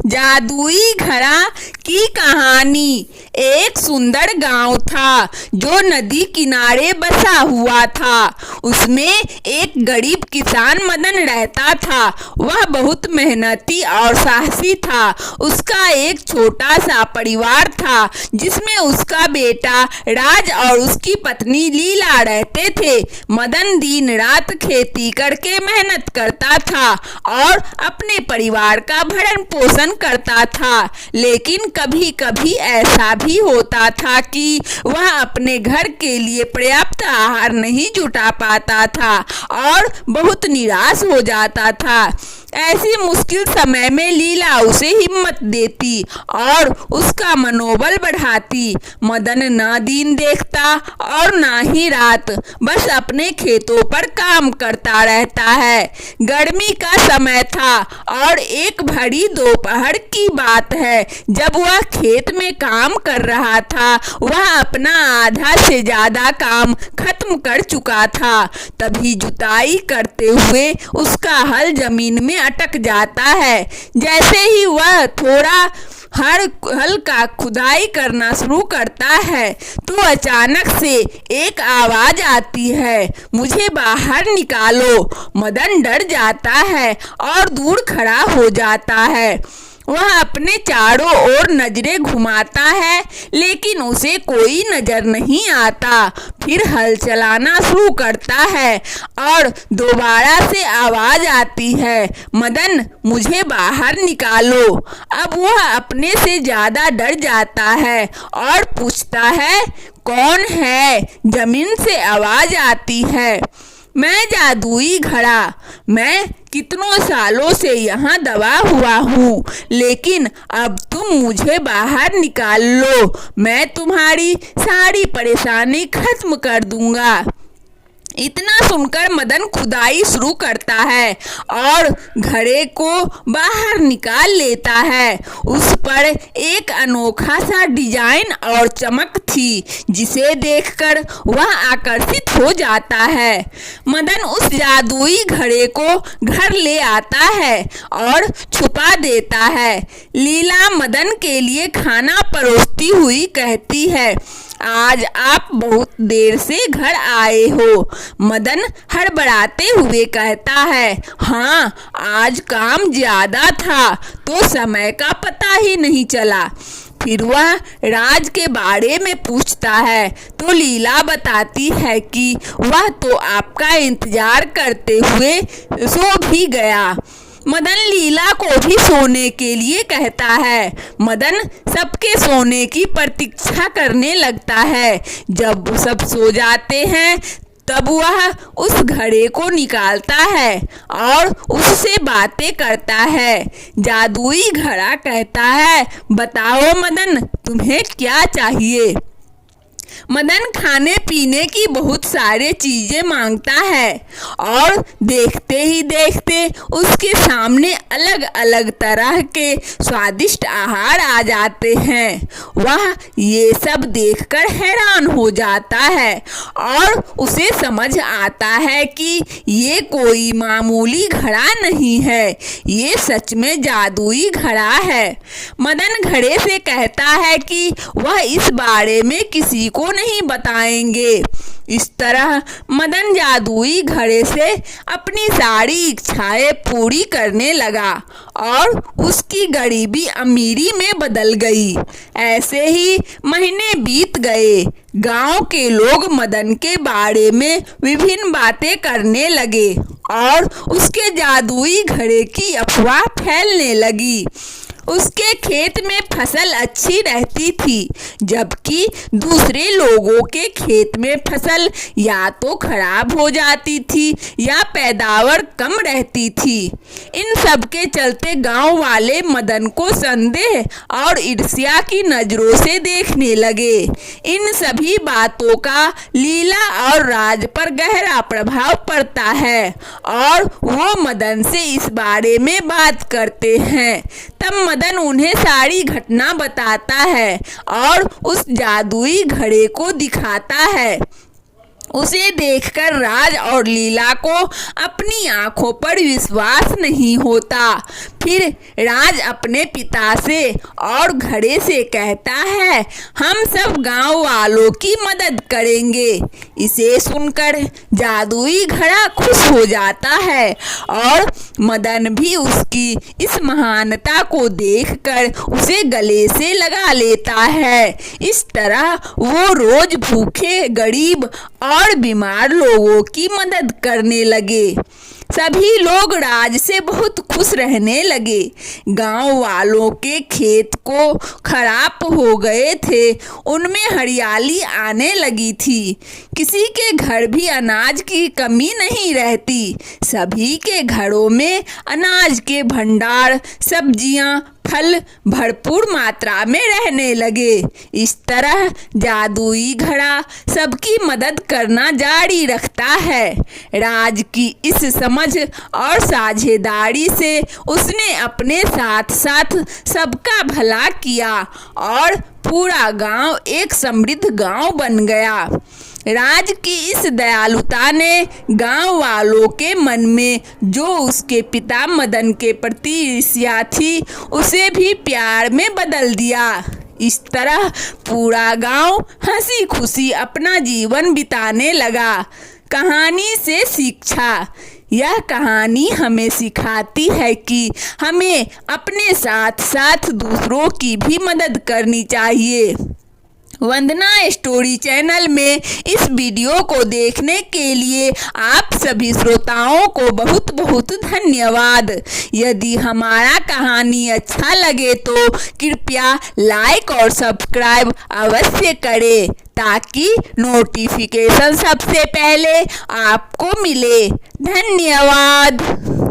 जादुई घड़ा की कहानी। एक सुंदर गांव था जो नदी किनारे बसा हुआ था। उसमें एक गरीब किसान मदन रहता था। वह बहुत मेहनती और साहसी था। उसका एक छोटा सा परिवार था जिसमें उसका बेटा राज और उसकी पत्नी लीला रहते थे। मदन दिन रात खेती करके मेहनत करता था और अपने परिवार का भरण पोषण करता था, लेकिन कभी कभी ऐसा भी होता था कि वह अपने घर के लिए पर्याप्त आहार नहीं जुटा पाता था और बहुत निराश हो जाता था। ऐसी मुश्किल समय में लीला उसे हिम्मत देती और उसका मनोबल बढ़ाती। मदन ना दिन देखता और ना ही रात, बस अपने खेतों पर काम करता रहता है। गर्मी का समय था और एक भरी दोपहर की बात है। जब वह खेत में काम कर रहा था, वह अपना आधा से ज्यादा काम खत्म कर चुका था। तभी जुताई करते हुए उसका हल जमीन में अटक जाता है। जैसे ही वह थोड़ा हल का खुदाई करना शुरू करता है तो अचानक से एक आवाज आती है, मुझे बाहर निकालो। मदन डर जाता है और दूर खड़ा हो जाता है। वह अपने चारों ओर नजरें घुमाता है, लेकिन उसे कोई नजर नहीं आता। फिर हल चलाना शुरू करता है और दोबारा से आवाज आती है, मदन मुझे बाहर निकालो। अब वह अपने से ज्यादा डर जाता है और पूछता है, कौन है? जमीन से आवाज आती है, मैं जादुई घड़ा। मैं कितनों सालों से यहाँ दबा हुआ हूँ, लेकिन अब तुम मुझे बाहर निकाल लो। मैं तुम्हारी सारी परेशानी खत्म कर दूंगा। इतना सुनकर मदन खुदाई शुरू करता है और घड़े को बाहर निकाल लेता है। उस पर एक अनोखा सा डिजाइन और चमक थी, जिसे देखकर वह आकर्षित हो जाता है। मदन उस जादुई घड़े को घर ले आता है और छुपा देता है। लीला मदन के लिए खाना परोसती हुई कहती है, आज आप बहुत देर से घर आए हो। मदन हड़बड़ाते हुए कहता है, हाँ, आज काम ज्यादा था तो समय का पता ही नहीं चला। फिर वह राज के बारे में पूछता है तो लीला बताती है कि वह तो आपका इंतजार करते हुए सो भी गया। मदन लीला को भी सोने के लिए कहता है। मदन सबके सोने की प्रतीक्षा करने लगता है। जब सब सो जाते हैं तब वह उस घड़े को निकालता है और उससे बातें करता है। जादुई घड़ा कहता है, बताओ मदन, तुम्हें क्या चाहिए? मदन खाने पीने की बहुत सारे चीजें मांगता है और देखते ही देखते उसके सामने अलग अलग तरह के स्वादिष्ट आहार आ जाते हैं। वह ये सब देखकर हैरान हो जाता है और उसे समझ आता है कि ये कोई मामूली घड़ा नहीं है, ये सच में जादुई घड़ा है। मदन घड़े से कहता है कि वह इस बारे में किसी को नहीं बताएंगे। इस तरह मदन जादुई घड़े से अपनी सारी इच्छाएं पूरी करने लगा और उसकी गरीबी अमीरी में बदल गई। ऐसे ही महीने बीत गए। गांव के लोग मदन के बारे में विभिन्न बातें करने लगे और उसके जादुई घड़े की अफवाह फैलने लगी। उसके खेत में फसल अच्छी रहती थी, जबकि दूसरे लोगों के खेत में फसल या तो खराब हो जाती थी या पैदावार कम रहती थी। इन सब के चलते गांव वाले मदन को संदेह और ईर्ष्या की नजरों से देखने लगे। इन सभी बातों का लीला और राज पर गहरा प्रभाव पड़ता है और वो मदन से इस बारे में बात करते हैं। तब मदन उन्हें सारी घटना बताता है और उस जादुई घड़े को दिखाता है। उसे देखकर राज और लीला को अपनी आंखों पर विश्वास नहीं होता। फिर राज अपने पिता से और घड़े से कहता है, हम सब गांव वालों की मदद करेंगे। इसे सुनकर जादुई घड़ा खुश हो जाता है और मदन भी उसकी इस महानता को देखकर उसे गले से लगा लेता है। इस तरह वो रोज भूखे, गरीब और बीमार लोगों की मदद करने लगे। सभी लोग राज से बहुत खुश रहने लगे। गांव वालों के खेत को खराब हो गए थे, उनमें हरियाली आने लगी थी। किसी के घर भी अनाज की कमी नहीं रहती। सभी के घरों में अनाज के भंडार, सब्जियां, फल भरपूर मात्रा में रहने लगे। इस तरह जादुई घड़ा सबकी मदद करना जारी रखता है। राज की इस समझ और साझेदारी से उसने अपने साथ साथ सबका भला किया और पूरा गांव एक समृद्ध गांव बन गया। राज की इस दयालुता ने गांव वालों के मन में जो उसके पिता मदन के प्रति ईर्ष्या थी, उसे भी प्यार में बदल दिया। इस तरह पूरा गांव हंसी खुशी अपना जीवन बिताने लगा। कहानी से शिक्षा। यह कहानी हमें सिखाती है कि हमें अपने साथ साथ दूसरों की भी मदद करनी चाहिए। वंदना स्टोरी चैनल में इस वीडियो को देखने के लिए आप सभी श्रोताओं को बहुत बहुत धन्यवाद। यदि हमारा कहानी अच्छा लगे तो कृपया लाइक और सब्सक्राइब अवश्य करें ताकि नोटिफिकेशन सबसे पहले आपको मिले। धन्यवाद।